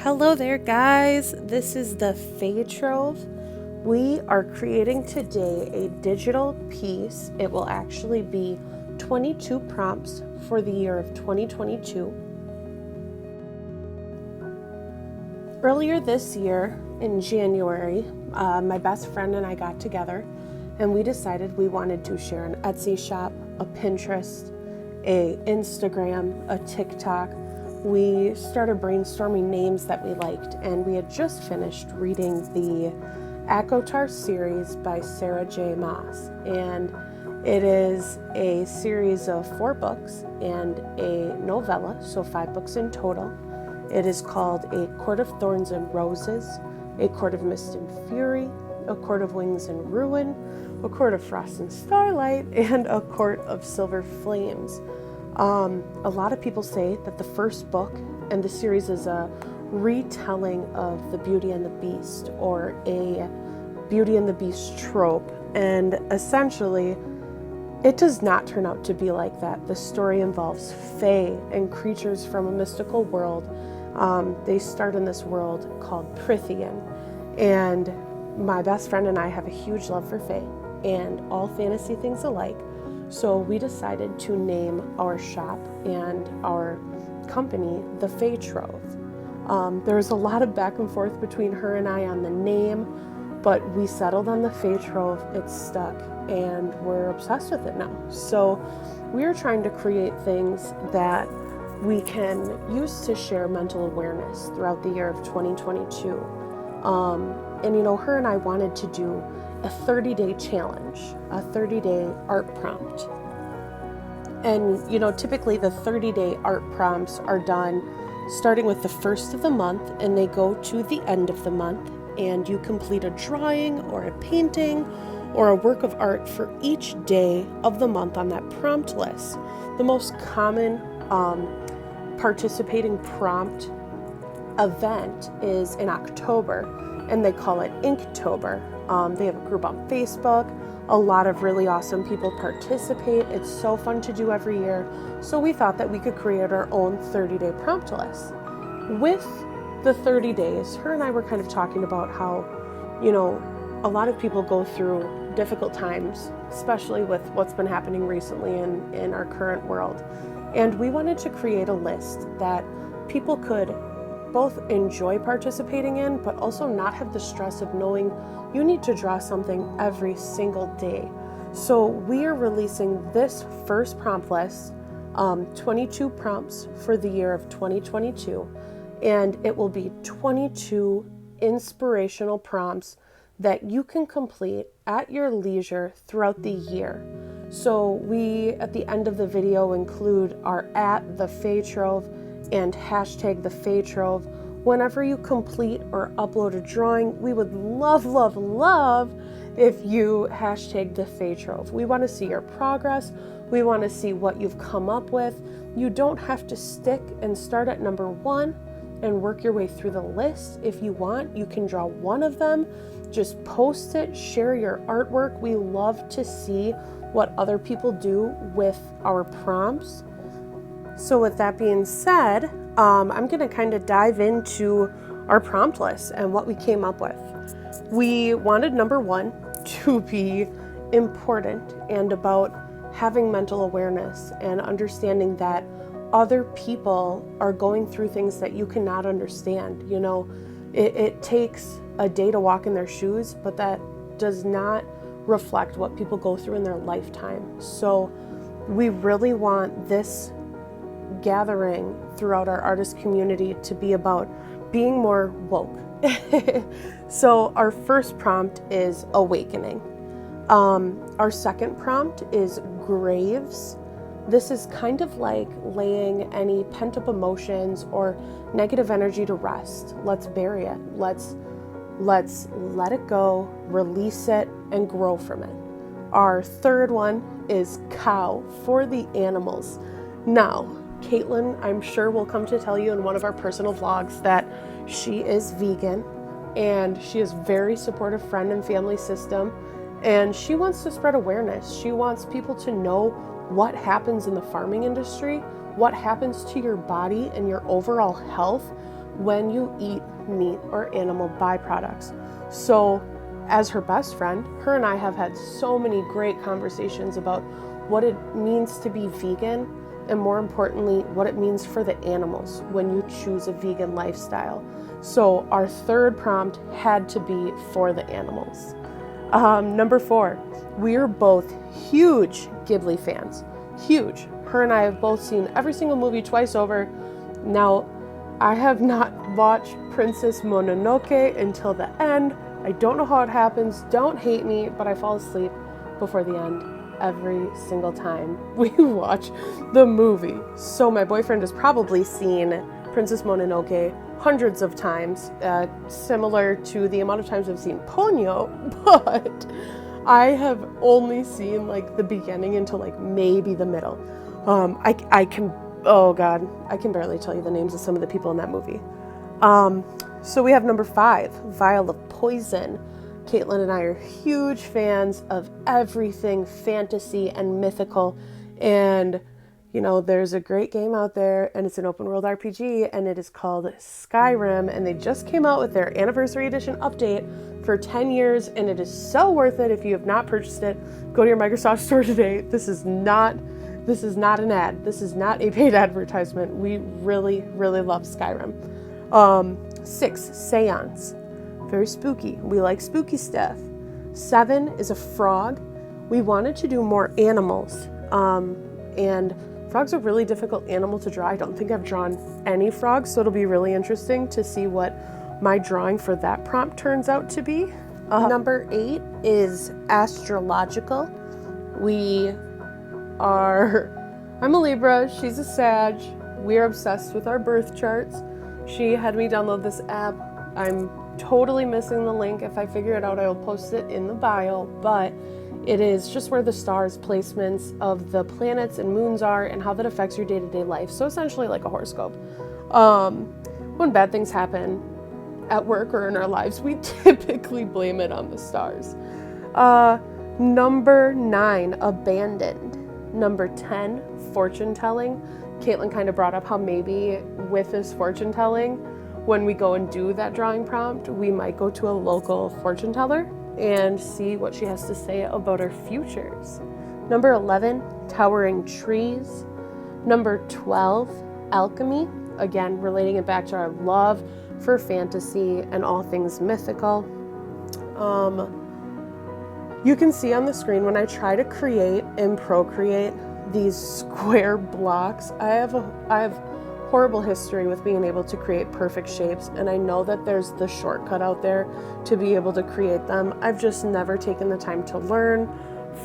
Hello there, guys. This is the Fae Trove. We are creating today a digital piece. It will actually be 22 prompts for the year of 2022. Earlier this year, in January, my best friend and I got together and we decided we wanted to share an Etsy shop, a Pinterest, a Instagram, a TikTok. We started brainstorming names that we liked, and we had just finished reading the Akotar series by Sarah J. Maas, and it is a series of 4 books and a novella, so 5 books in total. It is called A Court of Thorns and Roses, A Court of Mist and Fury, A Court of Wings and Ruin, A Court of Frost and Starlight, and A Court of Silver Flames. A lot of people say that the first book and the series is a retelling of the Beauty and the Beast, or a Beauty and the Beast trope, and essentially it does not turn out to be like that. The story involves fae and creatures from a mystical world. They start in this world called Prithian, and my best friend and I have a huge love for fae and all fantasy things alike. So we decided to name our shop and our company the Fae Trove. There's a lot of back and forth between her and I on the name, but we settled on the Fae Trove. It's stuck and we're obsessed with it now. So we are trying to create things that we can use to share mental awareness throughout the year of 2022. And you know, her and I wanted to do a 30-day challenge, a 30-day art prompt. And you know, typically the 30-day art prompts are done starting with the first of the month, and they go to the end of the month, and you complete a drawing or a painting or a work of art for each day of the month on that prompt list. The most common participating prompt event is in October, and they call it Inktober. They have a group on Facebook. A lot of really awesome people participate. It's so fun to do every year. So we thought that we could create our own 30-day prompt list. With the 30 days, her and I were kind of talking about how, you know, a lot of people go through difficult times, especially with what's been happening recently in our current world. And we wanted to create a list that people could both enjoy participating in, but also not have the stress of knowing you need to draw something every single day. So we are releasing this first prompt list, 22 prompts for the year of 2022, and it will be 22 inspirational prompts that you can complete at your leisure throughout the year. So we, at the end of the video, include our @theFaeTrove and hashtag the Fae Trove. Whenever you complete or upload a drawing, we would love if you hashtag the Fae Trove. We want to see your progress. We want to see what you've come up with. You don't have to stick and start at number 1 and work your way through the list. If you want, you can draw one of them. Just post it, share your artwork. We love to see what other people do with our prompts. So with that being said, I'm going to kind of dive into our prompt list and what we came up with. We wanted number 1 to be important and about having mental awareness and understanding that other people are going through things that you cannot understand. You know, it takes a day to walk in their shoes, but that does not reflect what people go through in their lifetime. So we really want this gathering throughout our artist community to be about being more woke. So our first prompt is awakening. Our second prompt is graves. This is kind of like laying any pent-up emotions or negative energy to rest. Let's bury it. Let's let it go, release it, and grow from it. Our third one is cow, for the animals. Now, Caitlin, I'm sure, will come to tell you in one of our personal vlogs that she is vegan, and she is very supportive friend and family system, and she wants to spread awareness. She wants people to know what happens in the farming industry, what happens to your body and your overall health when you eat meat or animal byproducts. So as her best friend, her and I have had so many great conversations about what it means to be vegan, and more importantly, what it means for the animals when you choose a vegan lifestyle. So our third prompt had to be for the animals. Number 4, we are both huge Ghibli fans. Huge. Her and I have both seen every single movie twice over. Now, I have not watched Princess Mononoke until the end. I don't know how it happens. Don't hate me, but I fall asleep before the end every single time we watch the movie. So my boyfriend has probably seen Princess Mononoke hundreds of times, similar to the amount of times I've seen Ponyo, but I have only seen like the beginning until like maybe the middle. I can barely tell you the names of some of the people in that movie. So we have number 5, Vial of Poison. Caitlin and I are huge fans of everything fantasy and mythical, and there's a great game out there, and it's an open world RPG, and it is called Skyrim, and they just came out with their anniversary edition update for 10 years, and it is so worth it. If you have not purchased it, go to your Microsoft store today. This is not an ad. This is not a paid advertisement. We really, really love Skyrim. 6, Seance. Very spooky. We like spooky stuff. 7 is a frog. We wanted to do more animals, and frogs are a really difficult animal to draw. I don't think I've drawn any frogs, so it'll be really interesting to see what my drawing for that prompt turns out to be. Number 8 is astrological. I'm a Libra, she's a Sag. We're obsessed with our birth charts. She had me download this app. I'm totally missing the link. If I figure it out, I will post it in the bio, but it is just where the stars placements of the planets and moons are and how that affects your day-to-day life. So essentially like a horoscope. When bad things happen at work or in our lives, we typically blame it on the stars. Number 9, abandoned. Number 10, fortune telling. Caitlin kind of brought up how maybe with this fortune telling, when we go and do that drawing prompt, we might go to a local fortune teller and see what she has to say about our futures. Number 11, towering trees. Number 12, alchemy. Again, relating it back to our love for fantasy and all things mythical. You can see on the screen when I try to create in Procreate these square blocks, I have horrible history with being able to create perfect shapes, and I know that there's the shortcut out there to be able to create them. I've just never taken the time to learn.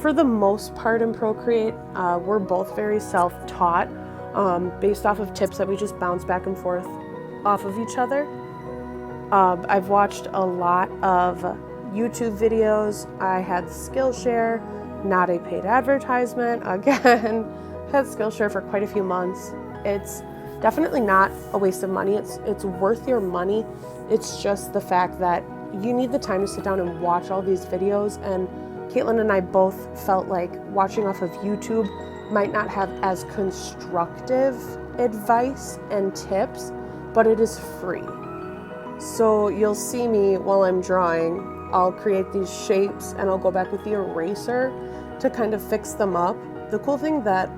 For the most part in Procreate, we're both very self-taught, based off of tips that we just bounce back and forth off of each other. I've watched a lot of YouTube videos. I had Skillshare, not a paid advertisement. Again, had Skillshare for quite a few months. It's definitely not a waste of money. It's worth your money. It's just the fact that you need the time to sit down and watch all these videos, and Caitlin and I both felt like watching off of YouTube might not have as constructive advice and tips, but it is free. So you'll see me while I'm drawing, I'll create these shapes and I'll go back with the eraser to kind of fix them up. The cool thing that,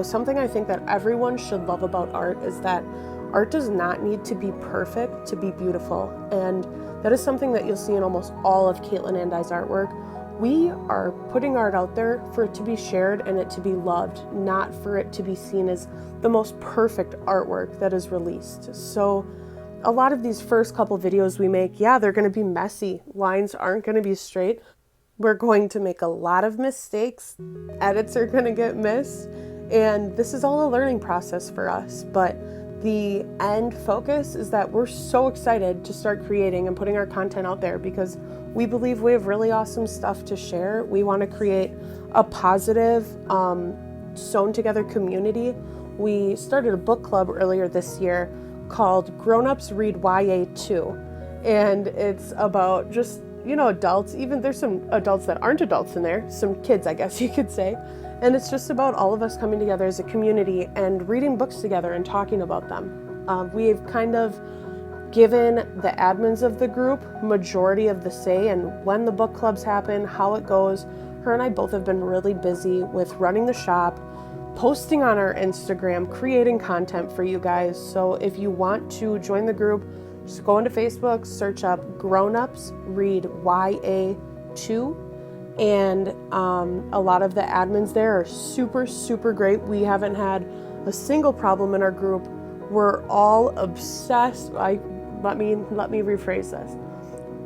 something I think that everyone should love about art is that art does not need to be perfect to be beautiful. And that is something that you'll see in almost all of Caitlin and I's artwork. We are putting art out there for it to be shared and it to be loved, not for it to be seen as the most perfect artwork that is released. So a lot of these first couple videos we make, they're going to be messy. Lines aren't going to be straight. We're going to make a lot of mistakes. Edits are going to get missed. And this is all a learning process for us. But the end focus is that we're so excited to start creating and putting our content out there because we believe we have really awesome stuff to share. We want to create a positive, sewn together community. We started a book club earlier this year called Grown-Ups Read YA 2. And it's about just, adults. Even there's some adults that aren't adults in there, some kids, I guess you could say. And it's just about all of us coming together as a community and reading books together and talking about them. We've kind of given the admins of the group majority of the say in when the book clubs happen, how it goes. Her and I both have been really busy with running the shop, posting on our Instagram, creating content for you guys. So if you want to join the group, just go into Facebook, search up Grown-Ups Read YA2, and a lot of the admins there are super, super great. We haven't had a single problem in our group. We're all obsessed. Let me rephrase this.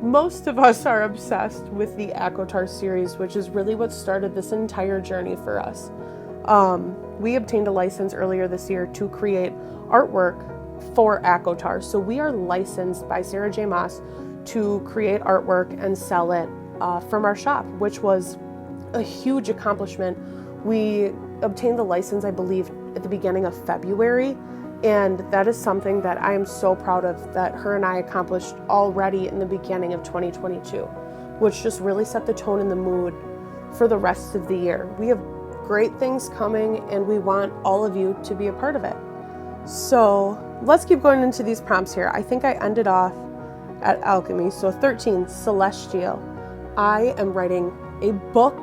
Most of us are obsessed with the ACOTAR series, which is really what started this entire journey for us. We obtained a license earlier this year to create artwork for ACOTAR. So we are licensed by Sarah J. Maas to create artwork and sell it from our shop, which was a huge accomplishment. We obtained the license, I believe, at the beginning of February. And that is something that I am so proud of that her and I accomplished already in the beginning of 2022, which just really set the tone and the mood for the rest of the year. We have great things coming and we want all of you to be a part of it. So let's keep going into these prompts here. I think I ended off at alchemy. So 13, celestial. I am writing a book.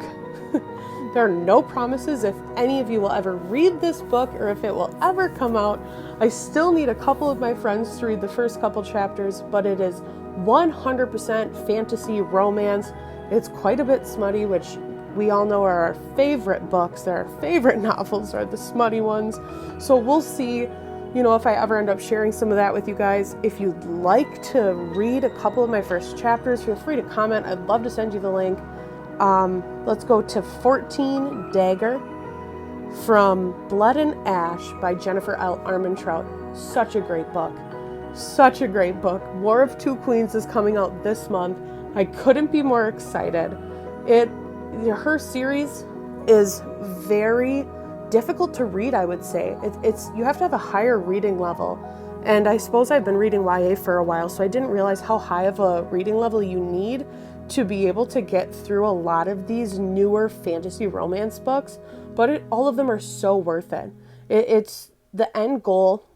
There are no promises if any of you will ever read this book or if it will ever come out. I still need a couple of my friends to read the first couple chapters, but it is 100% fantasy romance. It's quite a bit smutty, which we all know are our favorite books. Our favorite novels are the smutty ones. So we'll see, if I ever end up sharing some of that with you guys. If you'd like to read a couple of my first chapters, feel free to comment. I'd love to send you the link. Let's go to 14, Dagger, from Blood and Ash by Jennifer L. Armentrout. Such a great book. Such a great book. War of Two Queens is coming out this month. I couldn't be more excited. Her series is very difficult to read, I would say. You have to have a higher reading level. And I suppose I've been reading YA for a while, so I didn't realize how high of a reading level you need to be able to get through a lot of these newer fantasy romance books, but all of them are so worth it. It's the end goal.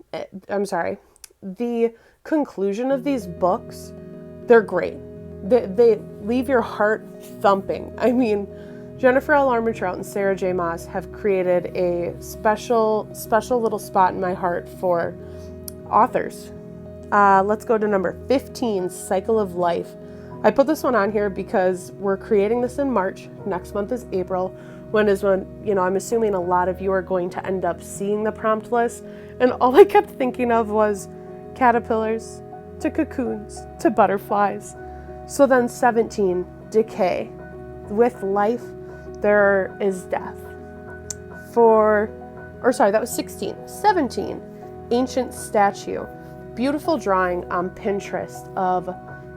The conclusion of these books, they're great. They leave your heart thumping. I mean, Jennifer L. Armentrout and Sarah J. Maas have created a special little spot in my heart for authors. Let's go to number 15, Cycle of Life. I put this one on here because we're creating this in March. Next month is April, when I'm assuming a lot of you are going to end up seeing the prompt list. And all I kept thinking of was caterpillars to cocoons to butterflies. So then 17, decay. With life, there is death. That was 16. 17, ancient statue. Beautiful drawing on Pinterest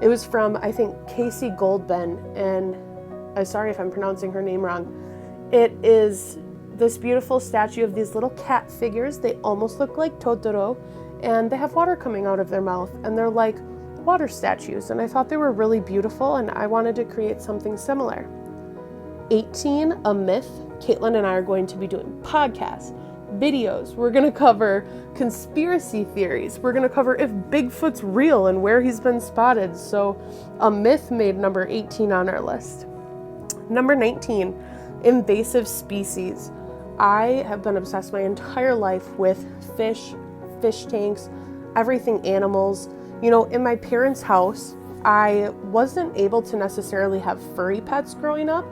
it was from, I think, Casey Goldben, and I'm sorry if I'm pronouncing her name wrong. It is this beautiful statue of these little cat figures. They almost look like Totoro, and they have water coming out of their mouth, and they're like water statues, and I thought they were really beautiful, and I wanted to create something similar. 18, a myth. Caitlin and I are going to be doing podcasts, videos. We're going to cover conspiracy theories. We're going to cover if Bigfoot's real and where he's been spotted. So a myth made number 18 on our list. Number 19, invasive species. I have been obsessed my entire life with fish tanks, everything animals. In my parents' house, I wasn't able to necessarily have furry pets growing up.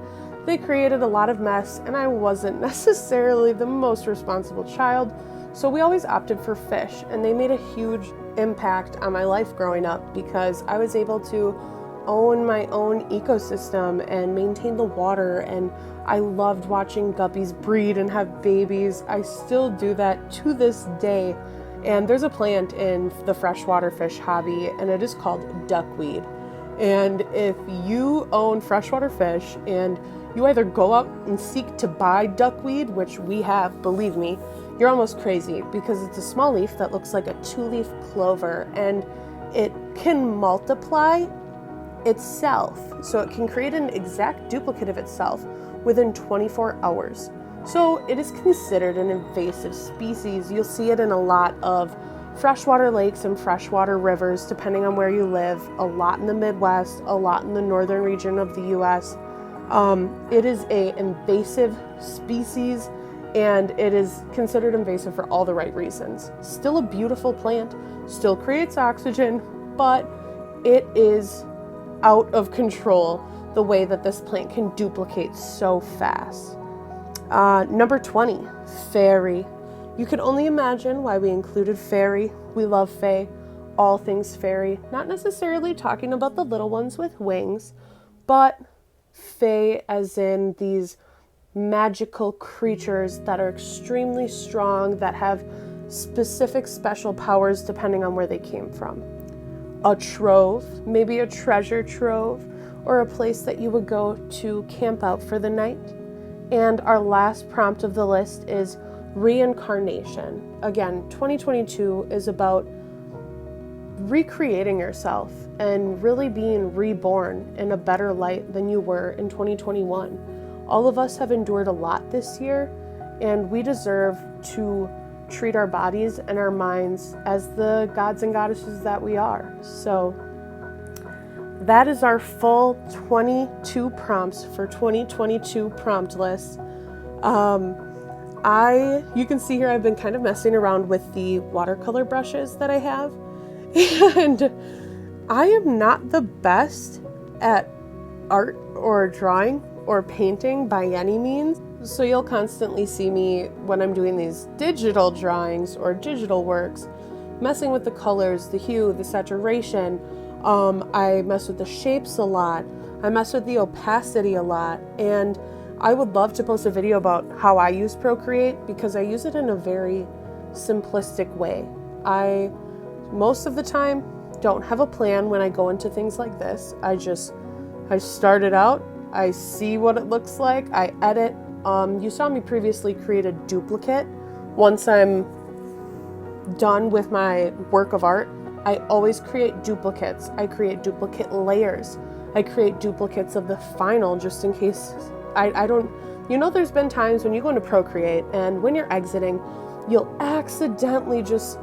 They created a lot of mess, and I wasn't necessarily the most responsible child, so we always opted for fish, and they made a huge impact on my life growing up because I was able to own my own ecosystem and maintain the water, and I loved watching guppies breed and have babies. I still do that to this day, and there's a plant in the freshwater fish hobby, and it is called duckweed. And if you own freshwater fish and you either go out and seek to buy duckweed, which we have, believe me, you're almost crazy because it's a small leaf that looks like a 2-leaf clover, and it can multiply itself. So it can create an exact duplicate of itself within 24 hours. So it is considered an invasive species. You'll see it in a lot of freshwater lakes and freshwater rivers, depending on where you live, a lot in the Midwest, a lot in the northern region of the US. It is an invasive species, and it is considered invasive for all the right reasons. Still a beautiful plant, still creates oxygen, but it is out of control the way that this plant can duplicate so fast. Number 20, fairy. You can only imagine why we included fairy. We love fae, all things fairy. Not necessarily talking about the little ones with wings, but fae as in these magical creatures that are extremely strong, that have specific special powers depending on where they came from. A trove, maybe a treasure trove, or a place that you would go to camp out for the night. And our last prompt of the list is reincarnation. Again, 2022 is about recreating yourself and really being reborn in a better light than you were in 2021. All of us have endured a lot this year, and we deserve to treat our bodies and our minds as the gods and goddesses that we are. So that is our full 22 prompts for 2022 prompt list. You can see here I've been kind of messing around with the watercolor brushes that I have. And I am not the best at art or drawing or painting by any means. So you'll constantly see me when I'm doing these digital drawings or digital works, messing with the colors, the hue, the saturation. I mess with the shapes a lot. I mess with the opacity a lot. And I would love to post a video about how I use Procreate, because I use it in a very simplistic way. I, most of the time, don't have a plan when I go into things like this. I start it out, I see what it looks like, I edit. You saw me previously create a duplicate. Once I'm done with my work of art, I always create duplicates. I create duplicate layers. I create duplicates of the final just in case I don't, there's been times when you go into Procreate and when you're exiting, you'll accidentally just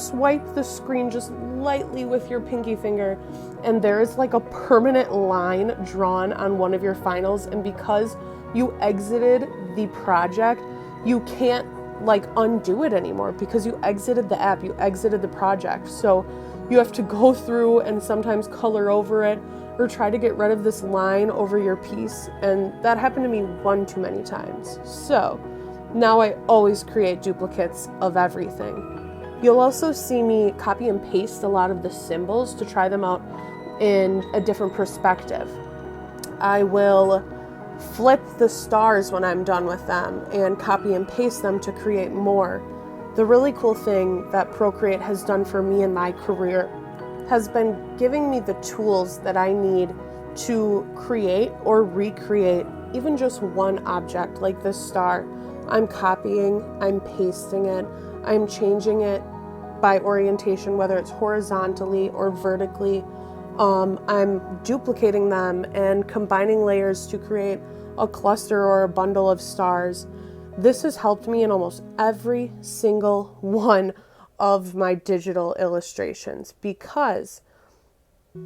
swipe the screen just lightly with your pinky finger, and there's like a permanent line drawn on one of your finals, and because you exited the project, you can't undo it anymore because you exited the app, you exited the project. So you have to go through and sometimes color over it or try to get rid of this line over your piece, and that happened to me one too many times. So now I always create duplicates of everything. You'll also see me copy and paste a lot of the symbols to try them out in a different perspective. I will flip the stars when I'm done with them and copy and paste them to create more. The really cool thing that Procreate has done for me in my career has been giving me the tools that I need to create or recreate even just one object like this star. I'm copying, I'm pasting it, I'm changing it by orientation, whether it's horizontally or vertically. I'm duplicating them and combining layers to create a cluster or a bundle of stars. This has helped me in almost every single one of my digital illustrations, because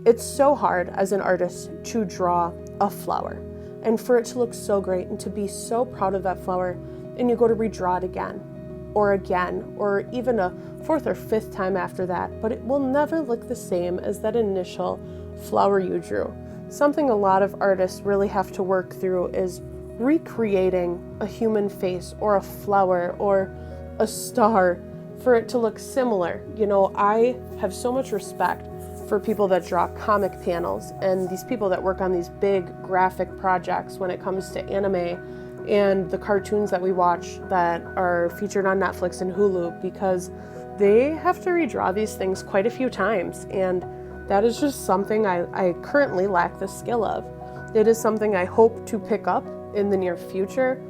it's so hard as an artist to draw a flower and for it to look so great and to be so proud of that flower, and you go to redraw it again, or even a fourth or fifth time after that, but it will never look the same as that initial flower you drew. Something a lot of artists really have to work through is recreating a human face or a flower or a star for it to look similar. I have so much respect for people that draw comic panels and these people that work on these big graphic projects when it comes to anime and the cartoons that we watch that are featured on Netflix and Hulu, because they have to redraw these things quite a few times, and that is just something I currently lack the skill of. It is something I hope to pick up in the near future.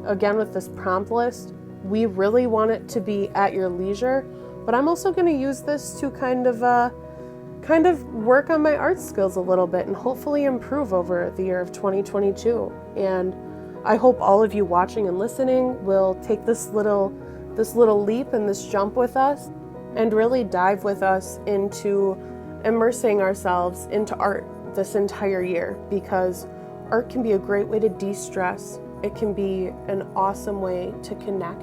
Again, with this prompt list, we really want it to be at your leisure, but I'm also going to use this to kind of work on my art skills a little bit and hopefully improve over the year of 2022. And I hope all of you watching and listening will take this little leap and this jump with us. and really dive with us into immersing ourselves into art this entire year, because art can be a great way to de-stress. It can be an awesome way to connect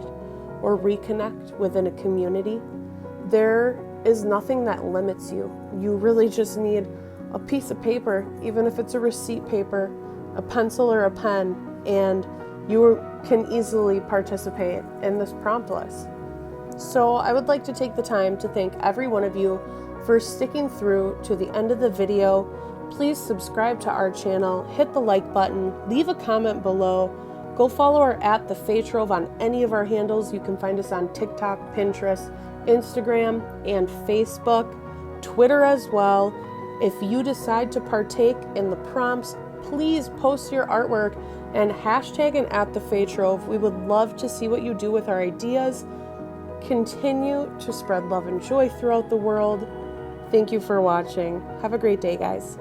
or reconnect within a community. There is nothing that limits you. You really just need a piece of paper, even if it's a receipt paper, a pencil or a pen, and you can easily participate in this prompt list. So I would like to take the time to thank every one of you for sticking through to the end of the video. Please subscribe to our channel, hit the like button, leave a comment below, go follow our @TheFaeTrove on any of our handles. You can find us on TikTok, Pinterest, Instagram, and Facebook, Twitter as well. If you decide to partake in the prompts, please post your artwork and hashtag an @TheFaeTrove. We would love to see what you do with our ideas. Continue to spread love and joy throughout the world. Thank you for watching. Have a great day, guys.